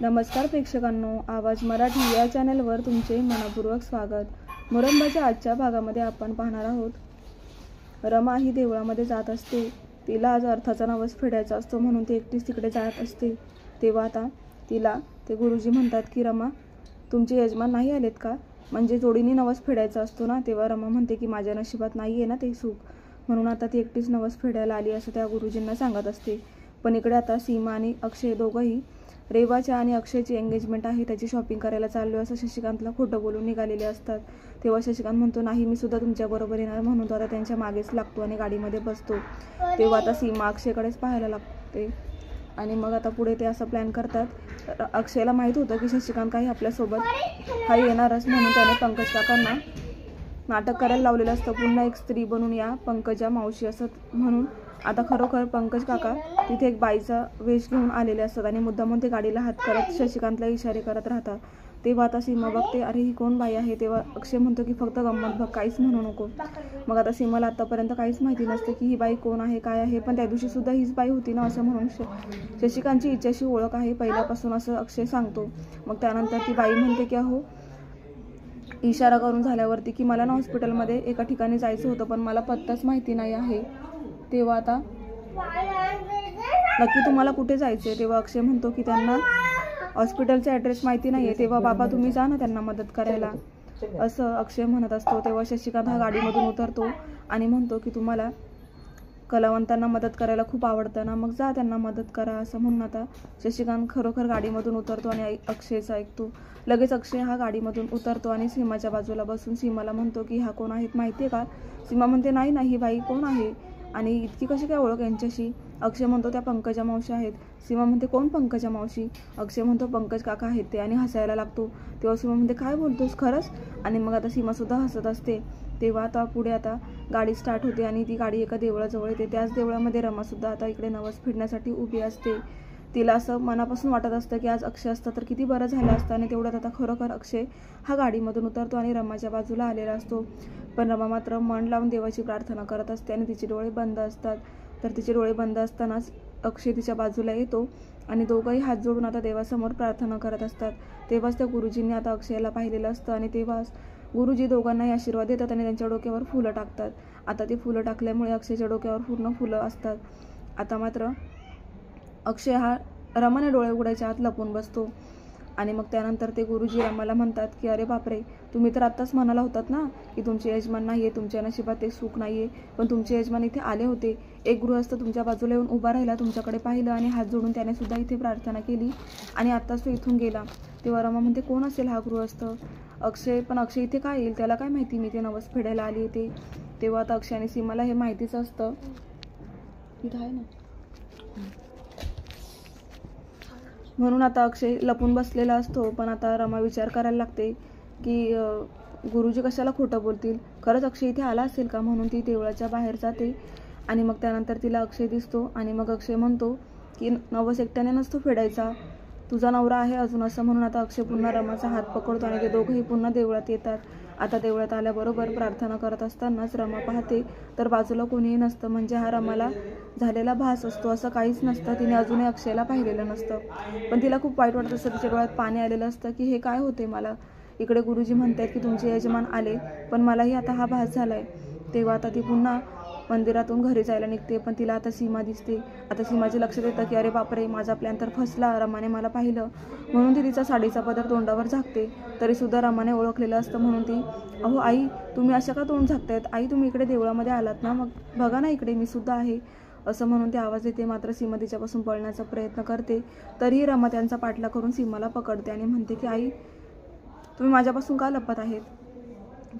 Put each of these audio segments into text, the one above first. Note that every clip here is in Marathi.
नमस्कार प्रेक्षकांनो, आवाज मराठी या चॅनलवर तुमचे मनपूर्वक स्वागत। मुरंबाच्या आजच्या भागामध्ये आपण पाहणार आहोत। रमा ही देवळामध्ये जात असते। तिला आज अर्थाचा नवस फेडायचा असतो म्हणून ती एकटीच तिकडे जात असते। तेव्हा आता तिला ते गुरुजी म्हणतात की रमा, तुमचे यजमान नाही आलेत का? म्हणजे जोडीने नवस फेडायचा असतो ना। तेव्हा रमा म्हणते की माझ्या नशिबात नाही आहे ना ते सुख, म्हणून आता ती एकटीच नवस फेडायला आली असं त्या गुरुजींना सांगत असते। पण इकडे आता सीमा आणि अक्षय दोघंही रेवाच्या आणि अक्षयची एंगेजमेंट आहे त्याची शॉपिंग करायला चाललो असं शशिकांतला खोटं बोलून निघालेले असतात। तेव्हा शशिकांत म्हणतो नाही, मी सुद्धा तुमच्याबरोबर येणार, म्हणून तो आता त्यांच्या मागेच लागतो आणि गाडीमध्ये बसतो। तेव्हा आता सीमा अक्षयकडेच पाहायला लागते आणि मग आता पुढे ते असं प्लॅन करतात। अक्षयला माहीत होतं की शशिकांत काही आपल्यासोबत हा येणारच, म्हणून त्याने पंकज काकांना नाटक करायला लावलेलं असतं, पुन्हा एक स्त्री बनून या पंकजा मावशी असं म्हणून। आता खरोखर पंकज काका तिथे एक बाईचा वेश घेऊन आलेले असतात आणि मुद्दामून ते गाडीला हात करत शशिकांतला इशारे करत राहतात। तेव्हा आता सीमा बघते, अरे ही कोण बाई आहे? तेव्हा अक्षय म्हणतो की फक्त गंमत बघ, काहीच म्हणू नको। मग आता सीमाला आतापर्यंत काहीच माहिती नसते की ही बाई कोण आहे काय आहे, पण त्या दिवशी सुद्धा हीच बाई होती ना असं म्हणून शशिकांतची हिच्याशी ओळख आहे पहिल्यापासून असं अक्षय सांगतो। मग त्यानंतर ती बाई म्हणते की अहो, इशारा करून झाल्यावरती की मला ना हॉस्पिटलमध्ये एका ठिकाणी जायचं होतं पण मला पत्ताच माहिती नाही आहे। तेव्हा आता नक्की तुम्हाला कुठे जायचं आहे? तेव्हा अक्षय म्हणतो की त्यांना हॉस्पिटलचा ॲड्रेस माहिती नाही आहे। तेव्हा बाबा तुम्ही जा ना त्यांना मदत करायला असं अक्षय म्हणत असतो। तेव्हा शशिकांत हा गाडीमधून उतरतो आणि म्हणतो की तुम्हाला कलावंतांना मदत करायला खूप आवडतं ना, मग जा त्यांना मदत करा असं म्हणून आता शशिकांत खरोखर गाडीमधून उतरतो आणि अक्षयचं ऐकतो। लगेच अक्षय हा गाडीमधून उतरतो आणि सीमाच्या बाजूला बसून सीमाला म्हणतो की ह्या कोण आहेत माहिती आहे का? सीमा म्हणते नाही नाही, ही बाई कोण आहे आणि इतकी कशी काय ओळख यांच्याशी? अक्षय म्हणतो त्या पंकजा मावशी आहेत। सीमा म्हणते कोण पंकजा मावशी? अक्षय म्हणतो पंकज काका आहेत ते, आणि हसायला लागतो। तेव्हा सीमा म्हणते काय बोलतोस खरंच? आणि मग आता सीमासुद्धा हसत असते। तेव्हा आता पुढे आता गाडी स्टार्ट होते आणि ती गाडी एका देवळाजवळ येते। त्याच देवळामध्ये रमासुद्धा आता इकडे नवस फेडण्यासाठी उभी असते। तिला असं मनापासून वाटत असतं की आज अक्षय असतं तर किती बरं झालं असतं, आणि तेवढ्यात आता खरोखर अक्षय हा गाडीमधून उतरतो आणि रमाच्या बाजूला आलेला असतो। पण रमा मात्र मन लावून देवाची प्रार्थना करत असते आणि तिचे डोळे बंद असतात। तर तिचे डोळे बंद असतानाच अक्षय तिच्या बाजूला येतो आणि दोघंही हात जोडून आता देवासमोर प्रार्थना करत असतात। तेव्हाच त्या गुरुजींनी आता अक्षयला पाहिलेलं असतं आणि तेव्हाच गुरुजी दोघांनाही आशीर्वाद देतात आणि त्यांच्या डोक्यावर फुलं टाकतात। आता ती फुलं टाकल्यामुळे अक्षयच्या डोक्यावर पूर्ण फुलं असतात। आता मात्र अक्षय हा रमाने डोळे उघडायच्या आत लपून बसतो आणि मग त्यानंतर ते गुरुजी रमाला म्हणतात की अरे बापरे, तुम्ही तर आत्ताच म्हणाला होतात ना की तुमचे यजमान नाही आहे, तुमच्या नशिबात ते सुख नाही आहे, पण तुमचे यजमान इथे आले होते। एक गृहस्थ तुमच्या बाजूला येऊन उभा राहिला, तुमच्याकडे पाहिलं आणि हात जोडून त्याने सुद्धा इथे प्रार्थना केली आणि आत्ताच तो इथून गेला। तेव्हा रमा म्हणते कोण असेल हा गृहस्थ? अक्षय इथे काय येईल? त्याला काय माहिती मी ते नवस फेडायला आली ते? तेव्हा आता अक्षय आणि सीमाला हे माहितीच असतं। इथं आहे ना, म्हणून आता अक्षय लपून बसलेला असतो। पण आता रमा विचार करायला लागते की गुरुजी कशाला खोटं बोलतील, खरंच अक्षय इथे आला असेल का? म्हणून ती देवळाच्या बाहेर जाते आणि मग त्यानंतर तिला अक्षय दिसतो आणि मग अक्षय म्हणतो की नवस एकट्याने नसतो फेडायचा, तुझा नवरा आहे अजून असं म्हणून आता अक्षय पुन्हा रमाचा हात पकडतो आणि ते दोघंही पुन्हा देवळात येतात। आता देवळात आल्याबरोबर प्रार्थना करत असतानाच रमा पाहते तर बाजूला कोणीही नसतं, म्हणजे हा रमाला झालेला भास असतो असं काहीच नसतं। तिने अजूनही अक्षयला पाहिलेलं नसतं, पण तिला खूप वाईट वाटत असतं, तिच्या डोळ्यात पाणी आलेलं असतं की हे काय होते मला? इकडे गुरुजी म्हणतात की तुमचे यजमान आले पण मलाही आता हा भास झालाय। तेव्हा आता ती पुन्हा मंदिरातून घरी जायला निघते, पण तिला आता सीमा दिसते। आता सीमाच्या लक्षात येतं की अरे बापरे, माझा प्लॅन तर फसला, रमाने मला पाहिलं, म्हणून ती तिचा साडीचा पदर तोंडावर झाकते। तरीसुद्धा रमाने ओळखलेलं असतं म्हणून ती, अहो आई तुम्ही अशा का तोंड झाकतायत? आई तुम्ही इकडे देवळामध्ये आलात ना, मग बघा ना इकडे मी सुद्धा आहे असं म्हणून ते आवाज येते। मात्र सीमा तिच्यापासून पळण्याचा प्रयत्न करते, तरीही रमा त्यांचा पाठलाग करून सीमाला पकडते आणि म्हणते की आई तुम्ही माझ्यापासून का लपत आहेत?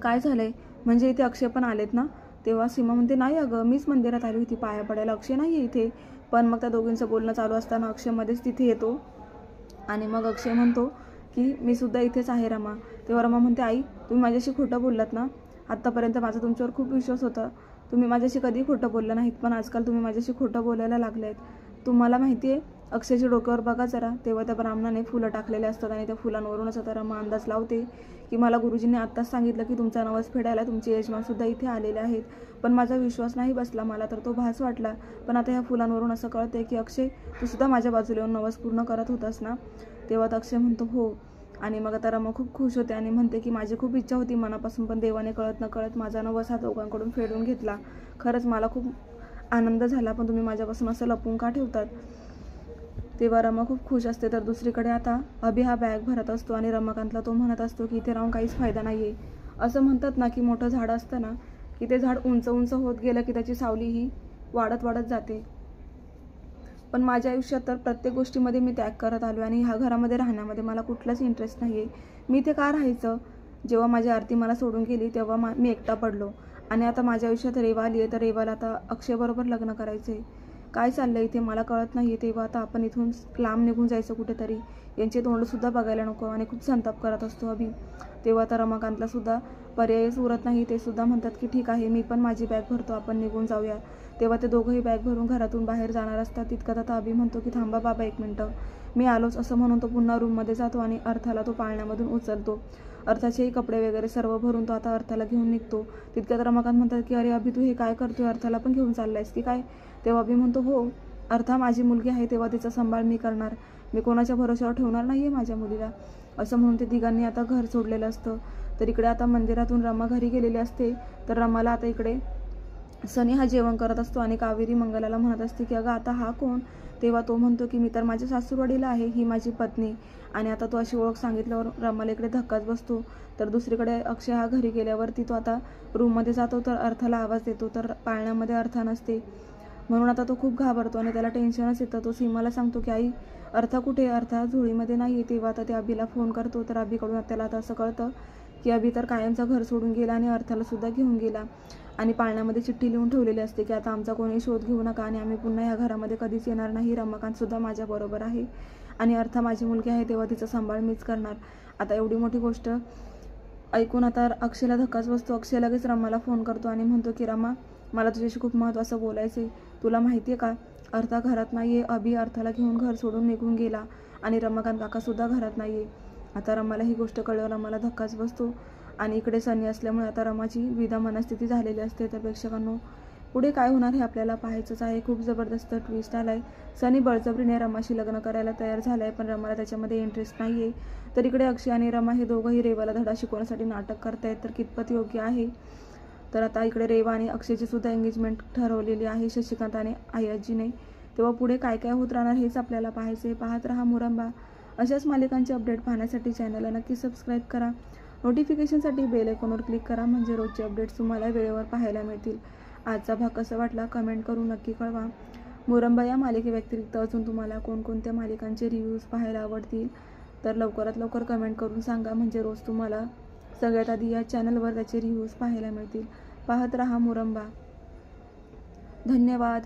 काय झालंय? म्हणजे इथे अक्षय पण आलेत ना? तेव्हा सीमा म्हणते नाही अगं, मीच मंदिरात आली होती पाया पडायला, अक्षय नाही आहे इथे। पण मग त्या दोघींचं बोलणं चालू असताना अक्षय मध्येच तिथे येतो आणि मग अक्षय म्हणतो की मी सुद्धा इथेच आहे रमा। तेव्हा रमा म्हणते आई तुम्ही माझ्याशी खोटं बोललात ना, आत्तापर्यंत माझा तुमच्यावर खूप विश्वास होता, तुम्ही माझ्याशी कधी खोटं बोललं नाहीत, पण आजकाल तुम्ही माझ्याशी खोटं बोलायला लागले आहेत। तुम्हाला माहिती आहे अक्षयच्या डोक्यावर बघा जरा. तेव्हा त्या ब्राह्मणाने फुलं टाकलेले असतात आणि त्या फुलांवरूनच आता रमा अंदाज लावते की मला गुरुजींनी आत्ताच सांगितलं की तुमचा नवस फेडायला तुमचे यजमानसुद्धा इथे आलेले आहेत. पण माझा विश्वास नाही बसला. मला तर तो भास वाटला. पण आता ह्या फुलांवरून असं कळते की अक्षय तू सुद्धा माझ्या बाजूला येऊन नवस पूर्ण करत होतास ना. तेव्हा तर अक्षय म्हणतो हो. आणि मग आता रमा खूप खुश होते आणि म्हणते की माझी खूप इच्छा होती मनापासून, पण देवाने कळत न कळत माझा नवस हा दोघांकडून फेडून घेतला. खरंच मला खूप आनंद झाला, पण तुम्ही माझ्यापासून असं लपवून का ठेवतात. तेव्हा रमा खूप खुश असते. तर दुसरीकडे आता अभि हा बॅग भरत असतो आणि रमाकांतला तो म्हणत असतो की इथे राहून काहीच फायदा नाही आहे. असं म्हणतात ना की मोठं झाड असतं ना की ते झाड उंच उंच होत गेलं की त्याची सावली ही वाढत वाढत जाते. पण माझ्या आयुष्यात तर प्रत्येक गोष्टीमध्ये मी त्याग करत आलो आणि ह्या घरामध्ये राहण्यामध्ये मला कुठलाच इंटरेस्ट नाही आहे. मी इथे का राहायचं. जेव्हा माझी आरती मला सोडून गेली तेव्हा मी एकटा पडलो आणि आता माझ्या आयुष्यात रेवा आली आहे. तर रेवाला आता अक्षयबरोबर लग्न करायचं आहे. काय चाललं इथे मला कळत नाही. तेव्हा आता आपण इथून लांब निघून जायचं कुठेतरी. यांचे तोंडसुद्धा बघायला नको आणि खूप संताप करत असतो अभि. तेव्हा आता रमाकांतला सुद्धा पर्यायच उरत नाही. ते सुद्धा म्हणतात की ठीक आहे मी पण माझी बॅग भरतो, आपण निघून जाऊया. तेव्हा ते दोघंही बॅग भरून घरातून बाहेर जाणार असतात. तितक्यात आता अभि म्हणतो की थांबा बाबा 1 मिनटं, मी आलोच. असं म्हणून तो पुन्हा रूममध्ये जातो आणि अर्थाला तो पाळण्यामधून उचलतो. अर्थाचेही कपडे वगैरे सर्व भरून तो आता अर्थाला घेऊन निघतो. तितक्यात रमाकांत म्हणतात की अरे अभि तू हे काय करतोय, अर्थाला पण घेऊन चाललायस की काय. तेव्हा अभि म्हणतो हो, अर्था माझी मुलगी आहे तेव्हा तिचा सांभाळ मी करणार. मी कोणाच्या भरोश्यावर ठेवणार नाही आहे माझ्या मुलीला. असं म्हणून ते तिघांनी आता घर सोडलेलं असतं. तर इकडे आता मंदिरातून रमा घरी गेलेली असते. तर रमाला आता इकडे सनी हा जेवण करत असतो आणि कावेरी मंगलाला म्हणत असते की अगं आता हा कोण. तेव्हा तो म्हणतो की मी तर माझ्या सासूरवाडीला आहे, ही माझी पत्नी. आणि आता तो अशी ओळख सांगितल्यावर रमाला इकडे धक्काच बसतो. तर दुसरीकडे अक्षय हा घरी गेल्यावरती तो आता रूममध्ये जातो. तर अर्थाला आवाज देतो. तर पाळण्यामध्ये अर्था नसते. म्हणून आता तो खूप घाबरतो आणि त्याला टेन्शनच येतं. तो सीमाला सांगतो की आई अर्था कुठे, अर्था झोळीमध्ये नाही. तेव्हा आता ते अभिला फोन करतो. तर अभिकडून त्याला आता असं कळतं की अभि तर कायमचा घर सोडून गेला आणि अर्थाला सुद्धा घेऊन गेला. आणि पाळण्यामध्ये चिठ्ठी लिहून ठेवलेली असते की आता आमचा कोणी शोध घेऊ नका आणि आम्ही पुन्हा ह्या घरामध्ये कधीच येणार नाही. रमाकांतसुद्धा माझ्याबरोबर आहे आणि अर्था माझी मुलगी आहे तेव्हा तिचा सांभाळ मीच करणार. आता एवढी मोठी गोष्ट ऐकून आता अक्षयला धक्काच बसतो. अक्षय लगेच रमाला फोन करतो आणि म्हणतो की रमा मला तुझ्याशी खूप महत्त्वाचं बोलायचं आहे. तुला माहिती आहे का अर्था घरात नाही आहे. अभि अर्थाला घेऊन घर सोडून निघून गेला आणि रमाकांत काकासुद्धा घरात नाही आहे. आता रमाला ही गोष्ट कळल्यावर रमाला धक्काच बसतो आणि इकडे सनी असल्यामुळे आता रमाची विधा मनस्थिती झालेली असते. तर प्रेक्षकांनो पुढे काय होणार हे आपल्याला पाहायचंच आहे. खूप जबरदस्त ट्विस्ट आलाय. सनी बळजबरीने रमाशी लग्न करायला तयार झालाय पण रमाला त्याच्यामध्ये इंटरेस्ट नाही आहे. तर इकडे अक्षय आणि रमा हे दोघंही रेवाला धडा शिकवण्यासाठी नाटक करतायत. तर कितपत योग्य आहे. तर आता इकडे रेवा आणि अक्षयची सुद्धा एंगेजमेंट ठरवलेली आहे शशिकांत आणि आयाजीने. तेव्हा पुढे काय काय होत राहणार हेच आपल्याला पाहायचे. पाहत रहा मुरंबा. अशाच मालिकांचे अपडेट पाहण्यासाठी चॅनलला नक्की सबस्क्राईब करा. नोटिफिकेशनसाठी बेल आयकॉनवर क्लिक करा म्हणजे रोजचे अपडेट्स तुम्हाला वेळेवर पाहायला मिळतील. आजचा भाग कसा वाटला कमेंट करून नक्की कळवा. मुरंबा या मालिकेव्यतिरिक्त अजून तुम्हाला कोणकोणत्या मालिकांचे रिव्ह्यूज पाहायला आवडतील तर लवकरात लवकर कमेंट करून सांगा म्हणजे रोज तुम्हाला सगळ्यात आधी या चॅनलवर त्याचे रिव्ह्यूज पाहायला मिळतील. पाहत रहा मुरंबा. धन्यवाद.